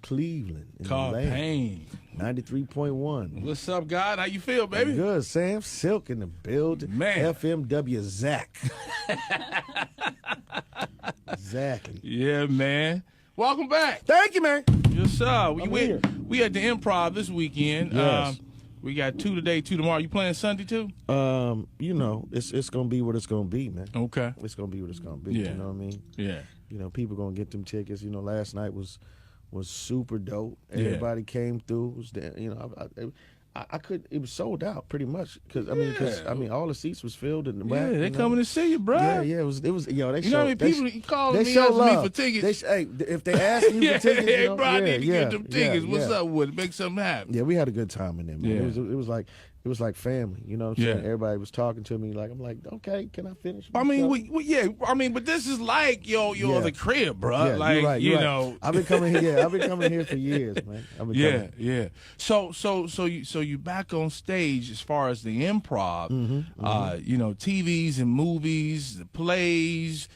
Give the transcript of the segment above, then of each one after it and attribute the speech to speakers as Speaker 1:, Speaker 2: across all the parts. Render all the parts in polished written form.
Speaker 1: Cleveland.
Speaker 2: Carl Payne.
Speaker 1: 93.1.
Speaker 2: What's up, God? How you feel, baby?
Speaker 1: I'm good. Sam Sylk in the building.
Speaker 2: Man.
Speaker 1: FM WZAK. Exactly.
Speaker 2: Yeah, man. Welcome back.
Speaker 1: Thank you, man.
Speaker 2: Yes, sir.
Speaker 1: here.
Speaker 2: We at the Improv this weekend.
Speaker 1: Yes.
Speaker 2: We got 2 today, 2 tomorrow. You playing Sunday too?
Speaker 1: You know, it's gonna be what it's gonna be, man.
Speaker 2: Okay.
Speaker 1: It's gonna be what it's gonna be.
Speaker 2: Yeah.
Speaker 1: You know what I mean?
Speaker 2: Yeah.
Speaker 1: You know, people gonna get them tickets. You know, last night was super dope.
Speaker 2: Yeah.
Speaker 1: Everybody came through. It was there. You know, I could. It was sold out pretty much because all the seats was filled in the back.
Speaker 2: Yeah, they coming to see you, bro.
Speaker 1: Yeah, it was. Yo, they.
Speaker 2: You know how many people calling me
Speaker 1: show
Speaker 2: asking
Speaker 1: love.
Speaker 2: me for tickets?
Speaker 1: Hey, if they ask you for tickets,
Speaker 2: hey,
Speaker 1: you know,
Speaker 2: bro, I need to
Speaker 1: yeah,
Speaker 2: get them tickets. What's
Speaker 1: yeah.
Speaker 2: up with it? Make something happen.
Speaker 1: Yeah, we had a good time in there, man.
Speaker 2: Yeah.
Speaker 1: It was like family, you know what I'm saying?
Speaker 2: Yeah.
Speaker 1: Everybody was talking to me I'm like, okay, can I finish?
Speaker 2: I mean,
Speaker 1: myself?
Speaker 2: but this is like your other crib, bro.
Speaker 1: Yeah,
Speaker 2: like,
Speaker 1: you're right,
Speaker 2: you
Speaker 1: right.
Speaker 2: know.
Speaker 1: I've been coming here. I've been coming here for years, man.
Speaker 2: Yeah. So you back on stage as far as the improv, you know, TVs and movies, the plays,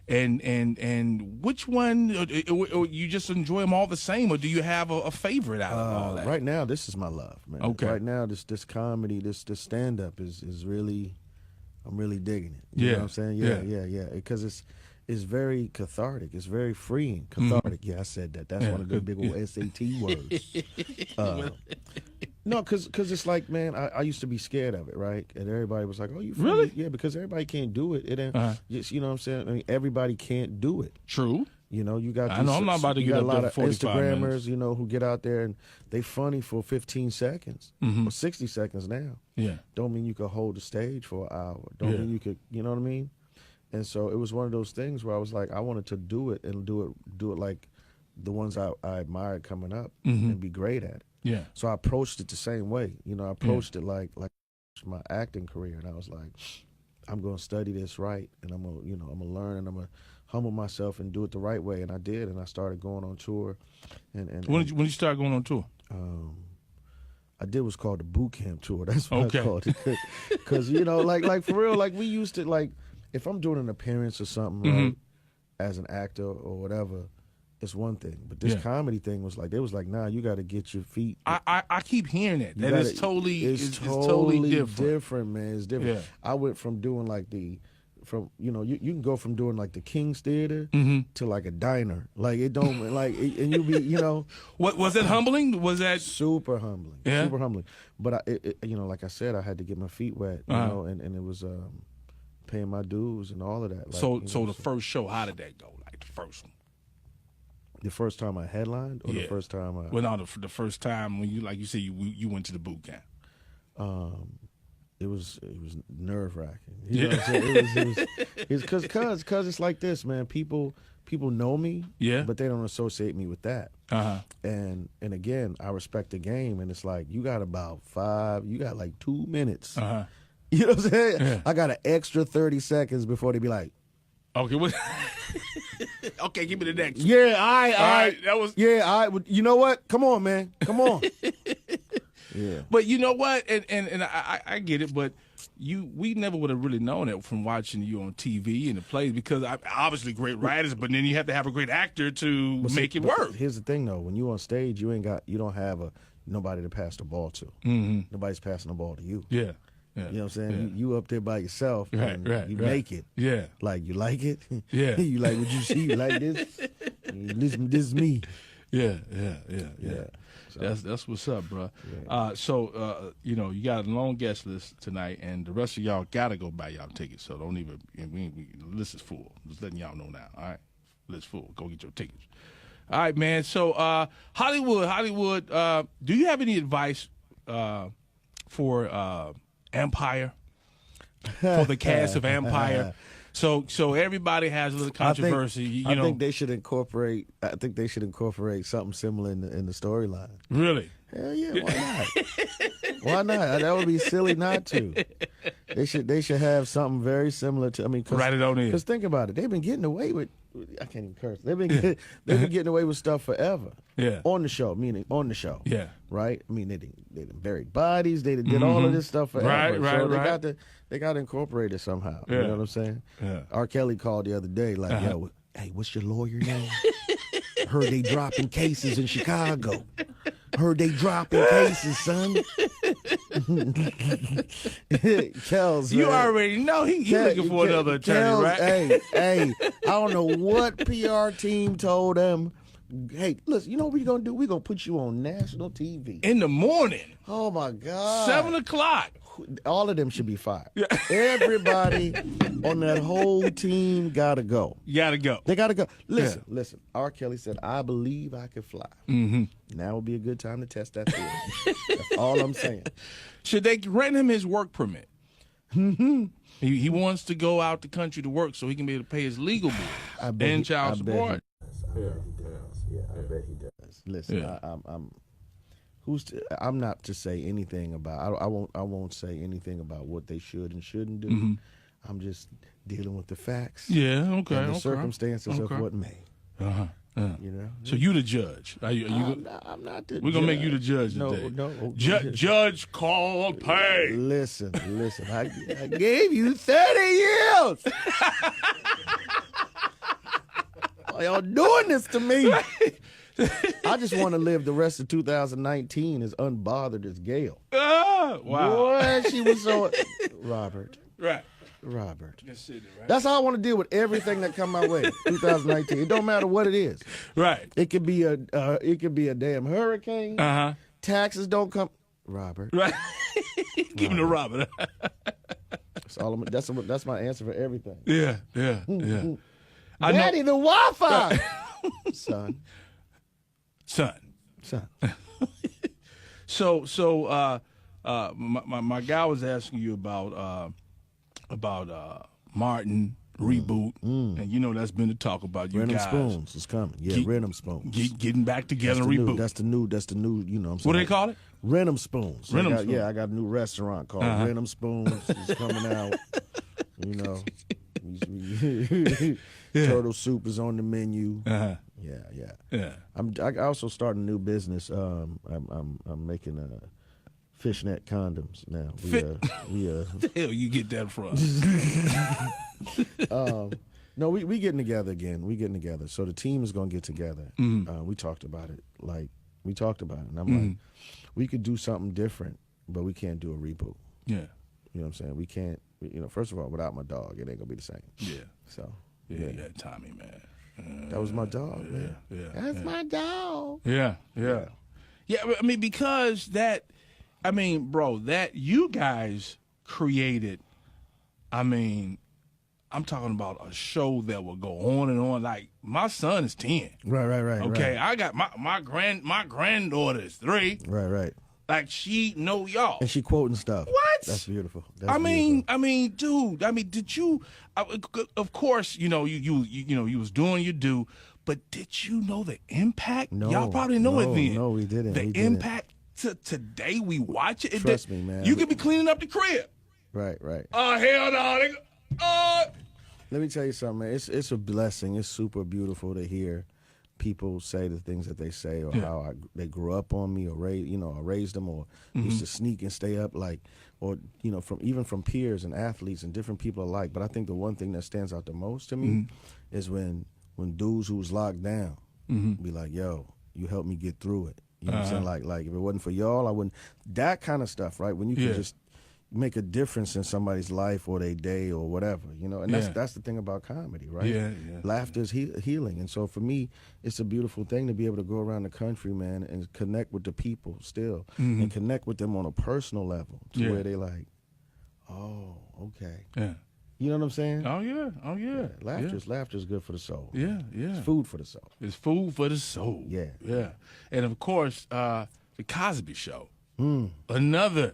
Speaker 2: and which one, or you just enjoy them all the same, or do you have a favorite out of all that?
Speaker 1: Right now, this is my love, man.
Speaker 2: Okay.
Speaker 1: Right now, this comedy, this stand up is really, I'm really digging it. You know what I'm saying? Yeah. Because it's very cathartic. It's very freeing. Cathartic. Yeah, I said that. That's one of the big old SAT words. No, because it's like, man, I used to be scared of it, right? And everybody was like, oh, you funny?
Speaker 2: Really?
Speaker 1: Yeah, because everybody can't do it. It ain't, just, you know what I'm saying? I mean, everybody can't do it.
Speaker 2: True.
Speaker 1: You know, you got.
Speaker 2: I know I'm not about to get up there for 45
Speaker 1: Instagrammers,
Speaker 2: minutes.
Speaker 1: you know, who get out there and they funny for 15 seconds or 60 seconds now. Yeah. Don't mean you could hold the stage for an hour. Don't mean you could. You know what I mean? And so it was one of those things where I was like, I wanted to do it and do it like the ones I admired coming up and be great at it. Yeah. So I approached it the same way. You know, I approached it like my acting career, and I was like, I'm going to study this right, and I'm gonna learn, and I'm gonna humble myself and do it the right way. And I did, and I started going on tour. And
Speaker 2: when did you start going on tour?
Speaker 1: I did what's called the boot camp tour. That's what I called it. Because you know, like for real, like we used to, like if I'm doing an appearance or something, right, as an actor or whatever. It's one thing, but this comedy thing was like, they was like, nah, you got to get your feet.
Speaker 2: I keep hearing that. It's totally
Speaker 1: different, man. It's different. Yeah. I went from doing like you can go from doing like the King's Theater to like a diner. Like it don't like, and you be, you know.
Speaker 2: What was it humbling? Was that
Speaker 1: super humbling? Yeah, super humbling. But you know, like I said, I had to get my feet wet, you know, and it was paying my dues and all of that. Like,
Speaker 2: so the first show, how did that go? Like the first one.
Speaker 1: The first time I headlined, or the first time I...
Speaker 2: Well, no, the first time when you, like you said, you went to the boot camp.
Speaker 1: It was nerve wracking. You know what I'm saying? It's because it's like this, man. People know me, but they don't associate me with that. And again, I respect the game, and it's like you got like 2 minutes. You know what I'm saying? Yeah. I got an extra 30 seconds before they be like,
Speaker 2: okay, what? Okay, give me the next.
Speaker 1: Yeah, all right.
Speaker 2: That was.
Speaker 1: Yeah, all right. You know what? Come on, man. Come on. Yeah.
Speaker 2: But you know what? And I get it, but we never would have really known it from watching you on TV and the plays, because obviously great writers, but then you have to have a great actor to make it work.
Speaker 1: Here's the thing, though: when you on stage, you don't have nobody to pass the ball to. Nobody's passing the ball to you. Yeah. Yeah, you know what I'm saying? Yeah. You up there by yourself, and you make it. Yeah. Like, you like it? Yeah. You like what you see? You like this? This is me.
Speaker 2: Yeah. So, that's what's up, bro. Yeah. So you know, you got a long guest list tonight, and the rest of y'all got to go buy y'all tickets. So don't even, the list is full. Just letting y'all know now, all right? List full. Go get your tickets. All right, man. So Hollywood, do you have any advice for Empire, for the cast of Empire? So everybody has a little controversy.
Speaker 1: I think they should incorporate. I think they should incorporate something similar in the storyline.
Speaker 2: Really?
Speaker 1: Hell yeah! Why not? Why not? That would be silly not to. They should have something very similar to. I mean,
Speaker 2: write it on in.
Speaker 1: Because think about it. They've been getting away with. I can't even curse. They've been getting away with stuff forever. Yeah. On the show, meaning on the show. Yeah. Right. I mean, they buried bodies. They did all of this stuff forever.
Speaker 2: Right.
Speaker 1: So they got to incorporate it somehow.
Speaker 2: Yeah.
Speaker 1: You know what I'm saying? Yeah. R. Kelly called the other day, like, yo, hey, what's your lawyer name? Heard they dropping cases in Chicago. Heard they dropping cases, son. Kels,
Speaker 2: you already know he looking for another attorney, right?
Speaker 1: Hey, I don't know what PR team told them. Hey, listen, you know what we're going to do? We're going to put you on national TV.
Speaker 2: In the morning.
Speaker 1: Oh, my God.
Speaker 2: 7 o'clock.
Speaker 1: All of them should be fired. Yeah. Everybody on that whole team got to go.
Speaker 2: You got to go.
Speaker 1: They got to go. Listen. R. Kelly said, I believe I could fly. Mm-hmm. Now would be a good time to test that theory. That's all I'm saying. Should
Speaker 2: they grant him his work permit? Mm-hmm. He wants to go out the country to work so he can be able to pay his legal bills and child support.
Speaker 1: Yeah, I bet he does. Listen, I'm not to say anything about. I won't say anything about what they should and shouldn't do. Mm-hmm. I'm just dealing with the facts.
Speaker 2: Yeah, okay.
Speaker 1: And the circumstances of what may.
Speaker 2: Uh-huh.
Speaker 1: You know.
Speaker 2: So you the judge?
Speaker 1: I'm not the.
Speaker 2: We're gonna make you the judge today.
Speaker 1: No.
Speaker 2: Judge Carl Payne.
Speaker 1: Listen. I gave you 30 years. Why y'all doing this to me? I just want to live the rest of 2019 as unbothered as Gail.
Speaker 2: Oh, wow.
Speaker 1: Boy, she was so... Robert.
Speaker 2: Right.
Speaker 1: Robert.
Speaker 2: Right.
Speaker 1: That's how I want to deal with everything that come my way. 2019. It don't matter what it is.
Speaker 2: Right.
Speaker 1: It could be a damn hurricane.
Speaker 2: Uh-huh.
Speaker 1: Taxes don't come. Robert.
Speaker 2: Right. Give him to Robert.
Speaker 1: That's my answer for everything.
Speaker 2: Yeah.
Speaker 1: Daddy, the Wi-Fi. Son.
Speaker 2: So my guy was asking you about Martin Reboot, and you know that's been the talk about you guys.
Speaker 1: Rhythm Spoons is coming. Yeah, Rhythm Spoons.
Speaker 2: Getting back together. Reboot.
Speaker 1: That's the new. You know what I'm saying?
Speaker 2: What do they call it?
Speaker 1: Rhythm Spoons.
Speaker 2: Spoons.
Speaker 1: Yeah, I got a new restaurant called Rhythm Spoons. It's coming out. You know. Turtle soup is on the menu.
Speaker 2: Uh-huh.
Speaker 1: Yeah. I also started a new business. I'm making fishnet condoms now.
Speaker 2: Where the hell you get that from?
Speaker 1: No, we getting together again. We getting together. So the team is gonna get together. Mm-hmm. We talked about it. And I'm like, we could do something different, but we can't do a reboot.
Speaker 2: Yeah.
Speaker 1: You know what I'm saying? We can't. First of all, without my dog, it ain't gonna be the same.
Speaker 2: Yeah.
Speaker 1: So.
Speaker 2: Yeah, Tommy, man.
Speaker 1: That was my dog, man.
Speaker 2: Yeah.
Speaker 1: That's my dog.
Speaker 2: Yeah. I mean, because bro, that you guys created, I'm talking about a show that will go on and on. Like, my son is 10.
Speaker 1: Right.
Speaker 2: Okay,
Speaker 1: right.
Speaker 2: I got my granddaughter is 3.
Speaker 1: Right.
Speaker 2: Like, she know y'all.
Speaker 1: And she quoting stuff.
Speaker 2: What?
Speaker 1: That's beautiful.
Speaker 2: Dude, did you, of course, you was doing your due, but did you know the impact?
Speaker 1: No.
Speaker 2: Y'all probably know it then.
Speaker 1: No, we didn't.
Speaker 2: The impact to today we watch it.
Speaker 1: Trust me, man.
Speaker 2: You could be cleaning up the crib.
Speaker 1: Right.
Speaker 2: Oh, hell no.
Speaker 1: Let me tell you something, man. It's a blessing. It's super beautiful to hear people say the things that they say, or how they grew up on me, or I raised them, or used to sneak and stay up, like, or from peers and athletes and different people alike. But I think the one thing that stands out the most to me is when dudes who was locked down be like, "Yo, you helped me get through it." You know what I'm saying? Like if it wasn't for y'all, I wouldn't. That kind of stuff, right? When you can just make a difference in somebody's life or their day or whatever, and that's the thing about comedy, right?
Speaker 2: Yeah.
Speaker 1: Laughter is healing, and so for me, it's a beautiful thing to be able to go around the country, man, and connect with the people still, and connect with them on a personal level to where they like, oh, okay, you know what I'm saying?
Speaker 2: Oh yeah.
Speaker 1: Laughter's good for the soul.
Speaker 2: Yeah.
Speaker 1: It's food for the soul.
Speaker 2: It's food for the soul.
Speaker 1: Yeah.
Speaker 2: And of course, the Cosby Show. Another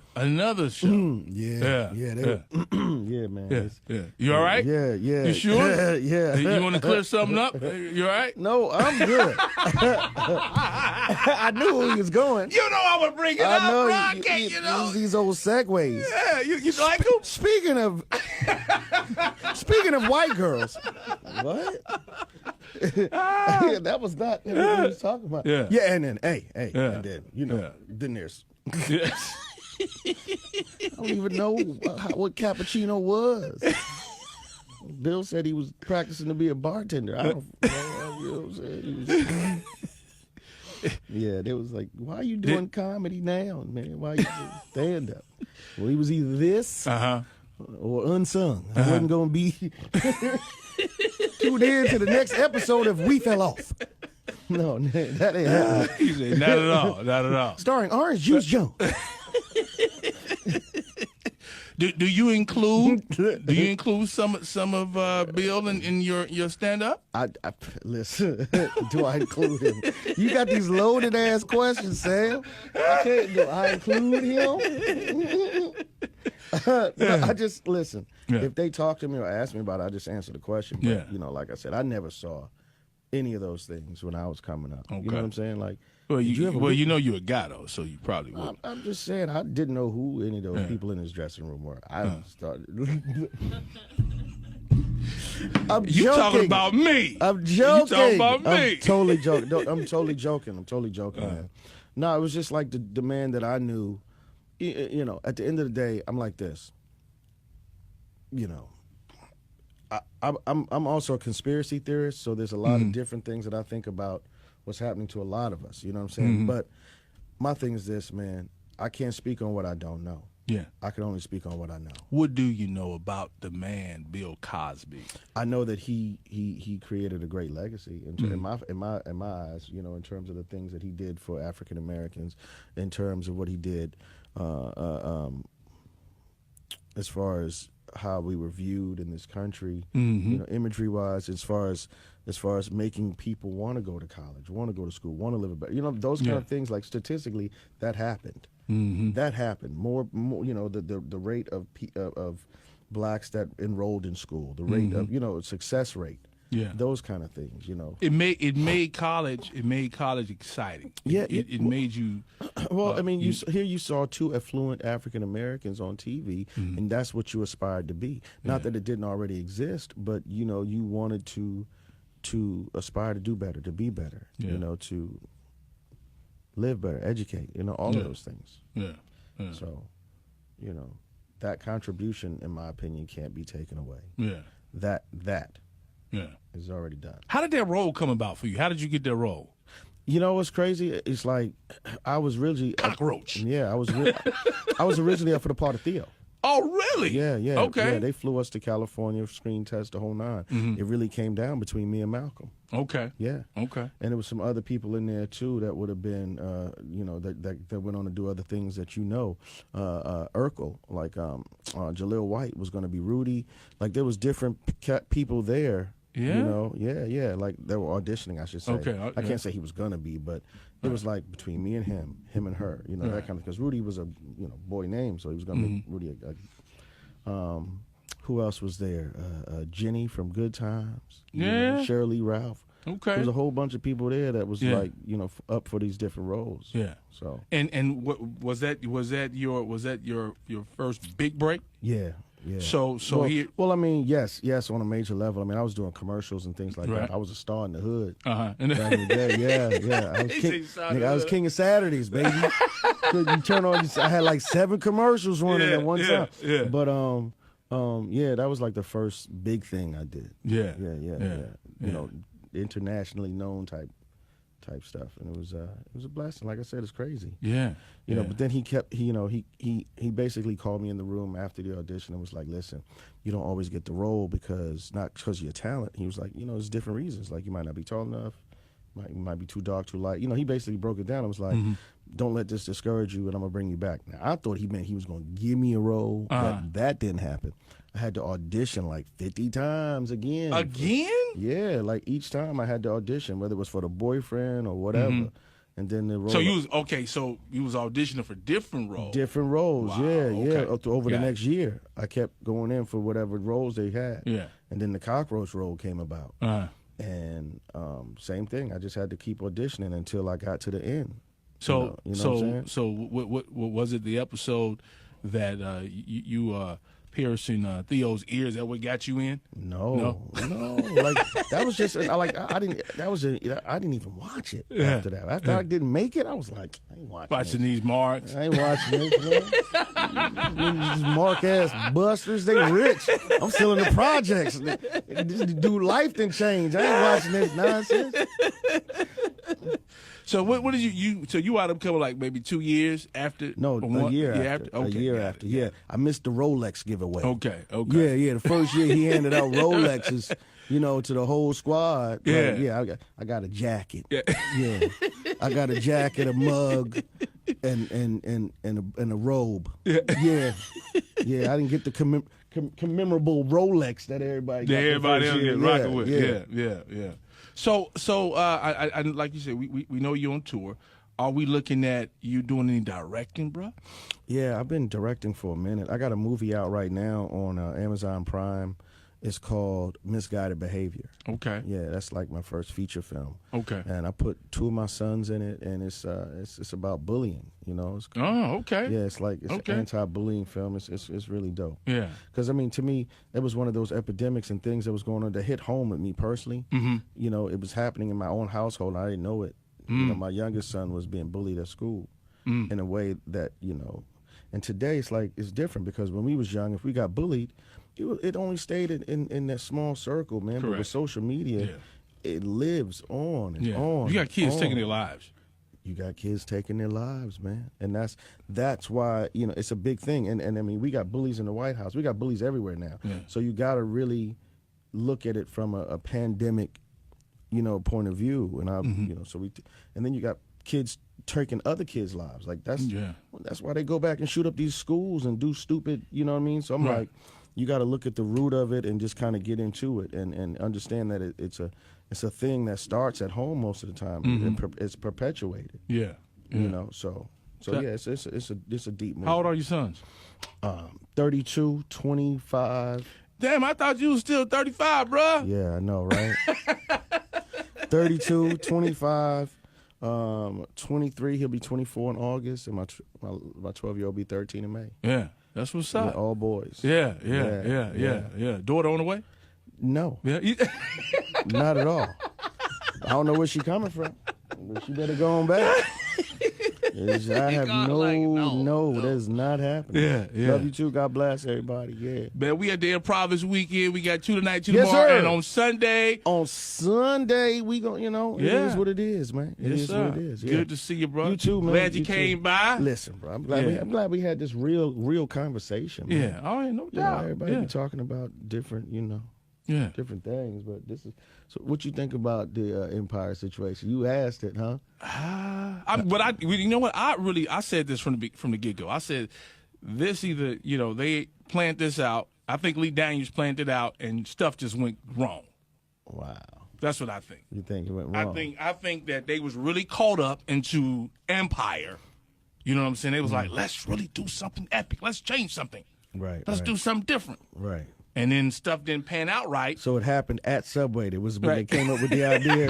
Speaker 2: show.
Speaker 1: Yeah, man.
Speaker 2: Yeah. You all right?
Speaker 1: Yeah.
Speaker 2: You sure?
Speaker 1: Yeah.
Speaker 2: You want to clear something up? You all right?
Speaker 1: No, I'm good. I knew where he was going.
Speaker 2: You know I would bring it up, bro. I can't,
Speaker 1: These old segues.
Speaker 2: Yeah, you like them?
Speaker 1: Speaking of white girls, what? That was not what he was talking about.
Speaker 2: Yeah,
Speaker 1: and then, and then, then there's.
Speaker 2: Yes.
Speaker 1: I don't even know what cappuccino was. Bill said he was practicing to be a bartender. I don't know. You know what I'm saying? Yeah, they was like, why are you doing comedy now, man? Why are you doing stand-up? Well, he was either this or unsung. I wasn't going to be tuned in to the next episode if we fell off. No, that ain't happening.
Speaker 2: He said, not at all, not at all.
Speaker 1: Starring Orange Juice Jones.
Speaker 2: Do you include some of Bill in your stand up?
Speaker 1: I listen. Do I include him? You got these loaded ass questions, Sam. Do I include him? I just listen. Yeah. If they talk to me or ask me about it, I just answer the question. But, you know, like I said, I never saw any of those things when I was coming up. Okay. You know what I'm saying? Like,
Speaker 2: well, you know you're a guy though, so you probably would.
Speaker 1: I'm just saying, I didn't know who any of those people in his dressing room were. I started.
Speaker 2: You talking about me?
Speaker 1: I'm joking.
Speaker 2: You talking about me?
Speaker 1: I'm totally joking. I'm totally joking, man. No, it was just like the man that I knew. You know, at the end of the day, I'm like this. You know, I'm also a conspiracy theorist, so there's a lot of different things that I think about what's happening to a lot of us. You know what I'm saying? But my thing is this, man. I can't speak on what I don't know. Yeah, I can only speak on what I know.
Speaker 2: What do you know about the man Bill Cosby?
Speaker 1: I know that he created a great legacy in my eyes. You know, in terms of the things that he did for African Americans, in terms of what he did, as far as how we were viewed in this country, you know, imagery wise, as far as making people want to go to college, want to go to school, want to live a better, you know, those kind of things. Like statistically, that happened. That happened. More, you know, the rate of blacks that enrolled in school, the rate of, you know, success rate. Yeah, those kind of things, you know. It
Speaker 2: made college exciting.
Speaker 1: Yeah,
Speaker 2: it made you.
Speaker 1: Well, I mean, you saw two affluent African Americans on TV, and that's what you aspired to be. Not that it didn't already exist, but you know, you wanted to aspire to do better, to be better. You know, to live better, educate. You know, all of those things. Yeah. So, you know, that contribution, in my opinion, can't be taken away. Yeah. That. Yeah, it's already done.
Speaker 2: How did that role come about for you? How did you get that role?
Speaker 1: You know what's crazy? It's like I was originally
Speaker 2: cockroach.
Speaker 1: I was originally up for the part of Theo.
Speaker 2: Oh, really?
Speaker 1: Yeah.
Speaker 2: Okay.
Speaker 1: Yeah, they flew us to California, screen test, the whole nine. It really came down between me and Malcolm.
Speaker 2: Okay.
Speaker 1: Yeah.
Speaker 2: Okay.
Speaker 1: And there was some other people in there too that would have been, you know, that went on to do other things that you know. Urkel, like Jaleel White was going to be Rudy. Like there was different people there. Yeah. You know, yeah. Like they were auditioning, I should say. Okay. I can't say he was gonna be, but it was like between me and him and her. You know, that kind of, because Rudy was a boy name, so he was gonna make Rudy who else was there? Jenny from Good Times. Yeah. Shirley Ralph. Okay. There was a whole bunch of people there that was like, you know, up for these different roles. Yeah. So.
Speaker 2: And what was that your first big break?
Speaker 1: Yeah. Yeah.
Speaker 2: So
Speaker 1: well, I mean, yes, on a major level. I mean, I was doing commercials and things like that. I was a star in the hood. Back in the day. Yeah. I was king of Saturdays, baby. You turn on. I had like 7 commercials running at one time. Yeah. But that was like the first big thing I did. Yeah. You know, internationally known type stuff, and it was a blessing. Like I said, it's crazy. Yeah. You know, but then he basically called me in the room after the audition and was like, "Listen, you don't always get the role not because of your talent." He was like, "You know, there's different reasons. Like you might not be tall enough, might be too dark, too light." You know, he basically broke it down and was like, "Don't let this discourage you, and I'm gonna bring you back." Now, I thought he meant he was gonna give me a role. That didn't happen. I had to audition like 50 times again.
Speaker 2: Again?
Speaker 1: Yeah, like each time I had to audition, whether it was for the boyfriend or whatever. And then the role.
Speaker 2: So you was auditioning for different roles.
Speaker 1: Different roles, wow, yeah. Over the next year, I kept going in for whatever roles they had. Yeah. And then the cockroach role came about. And same thing. I just had to keep auditioning until I got to the end.
Speaker 2: So, what was it? The episode that piercing Theo's ears. That what got you in?
Speaker 1: No. Like that was just I didn't even watch it after that. After I didn't make it, I was like, I ain't watching
Speaker 2: these marks.
Speaker 1: I ain't watching this, man. These mark ass busters, they rich. I'm still in the projects. This dude life didn't change. I ain't watching this nonsense.
Speaker 2: So what did you so you out of cover like maybe 2 years after?
Speaker 1: No, a year after. Okay, a year after. Yeah, I missed the Rolex giveaway.
Speaker 2: Okay.
Speaker 1: Yeah. The first year he handed out Rolexes, to the whole squad.
Speaker 2: Yeah,
Speaker 1: yeah. I got a jacket. Yeah, I got a jacket, a mug, and a robe. Yeah. I didn't get the commemorable Rolex that everybody got.
Speaker 2: Everybody else get rocking with. Yeah. So I like you said, we know you're on tour. Are we looking at you doing any directing, bro?
Speaker 1: Yeah, I've been directing for a minute. I got a movie out right now on Amazon Prime. It's called Misguided Behavior.
Speaker 2: Okay.
Speaker 1: Yeah, that's like my first feature film.
Speaker 2: Okay.
Speaker 1: And I put 2 of my sons in it, and it's about bullying. It's
Speaker 2: okay.
Speaker 1: Yeah, it's an anti-bullying film. It's really dope.
Speaker 2: Yeah.
Speaker 1: Because to me, it was one of those epidemics and things that was going on that hit home with me personally.
Speaker 2: Mm-hmm.
Speaker 1: It was happening in my own household. And I didn't know it. My youngest son was being bullied at school in a way that And today it's different because when we was young, if we got bullied, it only stayed in that small circle, man.
Speaker 2: Correct.
Speaker 1: But with social media, it lives on and on.
Speaker 2: You got kids taking their lives.
Speaker 1: You got kids taking their lives, man. And that's why, it's a big thing. And I mean, we got bullies in the White House. We got bullies everywhere now.
Speaker 2: Yeah.
Speaker 1: So you got to really look at it from a pandemic, point of view. And and then you got kids taking other kids' lives. Like that's why they go back and shoot up these schools and do stupid, you know what I mean? So I'm like, you got to look at the root of it and just kind of get into it and understand that it's a thing that starts at home most of the time. It's perpetuated.
Speaker 2: Yeah.
Speaker 1: So it's a deep movie.
Speaker 2: How old are your sons?
Speaker 1: 32, 25.
Speaker 2: Damn, I thought you was still 35, bro.
Speaker 1: Yeah, I know, right? 32, 25, 23. He'll be 24 in August, and my 12-year-old will be 13 in May.
Speaker 2: Yeah. That's what's up.
Speaker 1: Yeah, all boys.
Speaker 2: Yeah. Daughter on the way?
Speaker 1: No.
Speaker 2: Yeah.
Speaker 1: Not at all. I don't know where she coming from. But she better go on back. I have no, that's not happening.
Speaker 2: Yeah.
Speaker 1: Love you too. God bless everybody. Yeah.
Speaker 2: Man, we at the Improv this weekend. We got 2 tonight, 2 tomorrow,
Speaker 1: sir.
Speaker 2: And on Sunday.
Speaker 1: We gon', it is what it is, man. It is what it is. Yeah.
Speaker 2: Good to see you, bro.
Speaker 1: You too, man.
Speaker 2: Glad you came by.
Speaker 1: Listen, bro, I'm glad we had this real conversation, man.
Speaker 2: Yeah. Oh, yeah, no doubt.
Speaker 1: Everybody be talking about different, different things, but this is. So, what you think about the Empire situation? You asked it, huh?
Speaker 2: You know what? I said this from the get go. I said this either they planned this out. I think Lee Daniels planned it out, and stuff just went wrong.
Speaker 1: Wow.
Speaker 2: That's what I think.
Speaker 1: You think it went wrong?
Speaker 2: I think that they was really caught up into Empire. You know what I'm saying? They was like, let's really do something epic. Let's change something.
Speaker 1: Right.
Speaker 2: Let's do something different.
Speaker 1: Right.
Speaker 2: And then stuff didn't pan out right.
Speaker 1: So it happened at Subway. It was when they came up with the idea.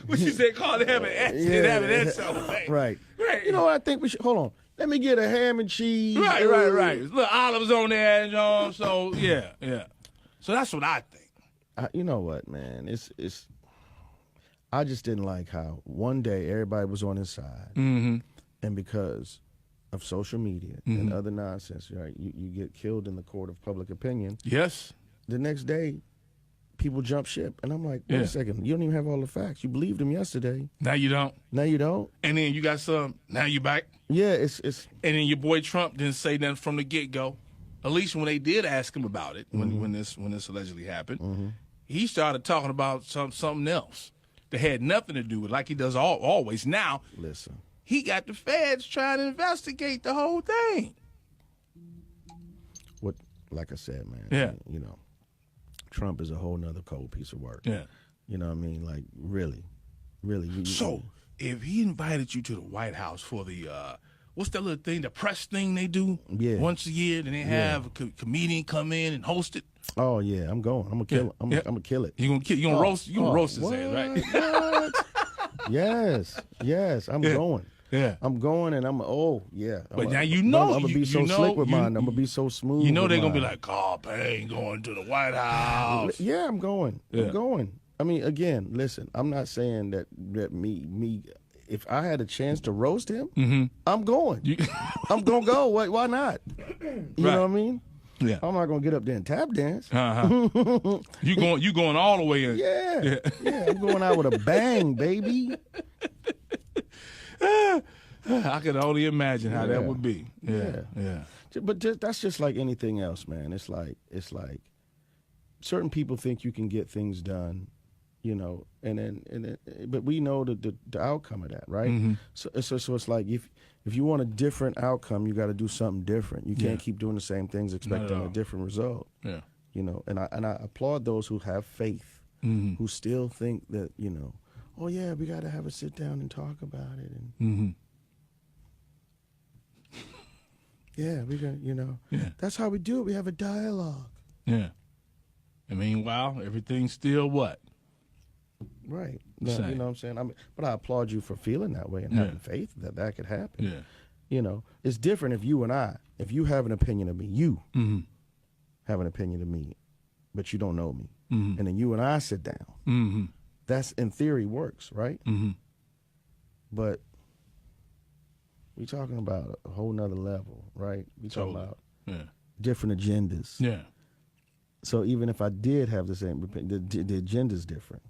Speaker 2: What you say? Call it having at Subway.
Speaker 1: Right. You know what I think we should? Hold on. Let me get a ham and cheese.
Speaker 2: Right. Little olives on there, So yeah. So that's what I think.
Speaker 1: You know what, man? It's. I just didn't like how one day everybody was on his side, and because of social media and other nonsense, right? You get killed in the court of public opinion.
Speaker 2: Yes.
Speaker 1: The next day, people jump ship, and I'm like, wait a second, you don't even have all the facts. You believed him yesterday.
Speaker 2: Now you don't.
Speaker 1: And
Speaker 2: then you got some. Now you back.
Speaker 1: Yeah, it's.
Speaker 2: And then your boy Trump didn't say nothing from the get go. At least when they did ask him about it, when this allegedly happened, he started talking about something else that had nothing to do with, like he does always. Now,
Speaker 1: listen.
Speaker 2: He got the feds trying to investigate the whole thing.
Speaker 1: Like I said, man. Trump is a whole nother cold piece of work.
Speaker 2: Yeah.
Speaker 1: You know what I mean? Like, really.
Speaker 2: So, if he invited you to the White House for the, what's that little thing, the press thing they do once a year, then they have a comedian come in and host it?
Speaker 1: Oh, yeah, I'm going. I'm going to kill it. I'm going to kill it.
Speaker 2: You gonna roast his ass, right?
Speaker 1: Yes, I'm going.
Speaker 2: Yeah.
Speaker 1: I'm going, and
Speaker 2: But now you know.
Speaker 1: I'm going to be so slick with mine. I'm going to be so smooth.
Speaker 2: You know they're going to be like, Carl Payne going to the White House.
Speaker 1: Yeah, I'm going.
Speaker 2: Yeah.
Speaker 1: I'm going. I mean, again, listen, I'm not saying that me. If I had a chance to roast him, I'm going. I'm going to go. Why not? You know what I mean?
Speaker 2: Yeah.
Speaker 1: I'm not going to get up there and tap dance.
Speaker 2: You going all the way in.
Speaker 1: Yeah. I'm going out with a bang, baby.
Speaker 2: I could only imagine how that would be. Yeah.
Speaker 1: But that's just like anything else, man. It's like certain people think you can get things done, you know, but we know the outcome of that, right? So it's like if you want a different outcome, you got to do something different. You can't keep doing the same things expecting a different result. Yeah, you know, and I applaud those who have faith, who still think that, you know, oh yeah, we got to have a sit down and talk about it, and yeah, we got, you know, that's how we do it. We have a dialogue.
Speaker 2: Yeah, and meanwhile, everything's still what?
Speaker 1: Right. You know what I'm saying? But I applaud you for feeling that way and having faith that could happen.
Speaker 2: Yeah.
Speaker 1: You know, it's different if you have an opinion of me, you have an opinion of me, but you don't know me. And then you and I sit down. That's, in theory, works, right? But we talking about a whole nother level, right? We talking about different agendas.
Speaker 2: Yeah.
Speaker 1: So even if I did have the same opinion, the agenda's different.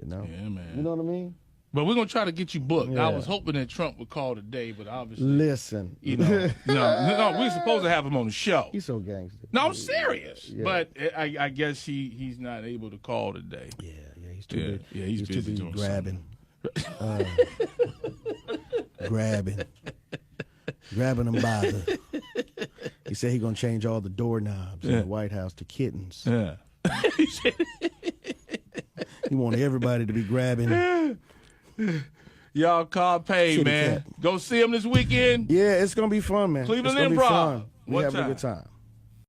Speaker 1: You know?
Speaker 2: Yeah, man.
Speaker 1: You know what I mean?
Speaker 2: But we're going to try to get you booked.
Speaker 1: Yeah.
Speaker 2: I was hoping that Trump would call today, but obviously.
Speaker 1: Listen.
Speaker 2: You know, no, we're supposed to have him on the show.
Speaker 1: He's so gangster.
Speaker 2: No, I'm serious.
Speaker 1: Yeah.
Speaker 2: But I guess he's not able to call today.
Speaker 1: Yeah, he's too busy.
Speaker 2: Yeah, he's busy
Speaker 1: too busy
Speaker 2: doing
Speaker 1: grabbing. Grabbing them by the. He said he's going to change all the doorknobs in the White House to kittens.
Speaker 2: Yeah.
Speaker 1: He wanted everybody to be grabbing.
Speaker 2: Y'all, Carl Payne, man. Go see him this weekend.
Speaker 1: Yeah, it's going to be fun, man.
Speaker 2: Cleveland
Speaker 1: Improv.
Speaker 2: Improv.
Speaker 1: We're having a good time.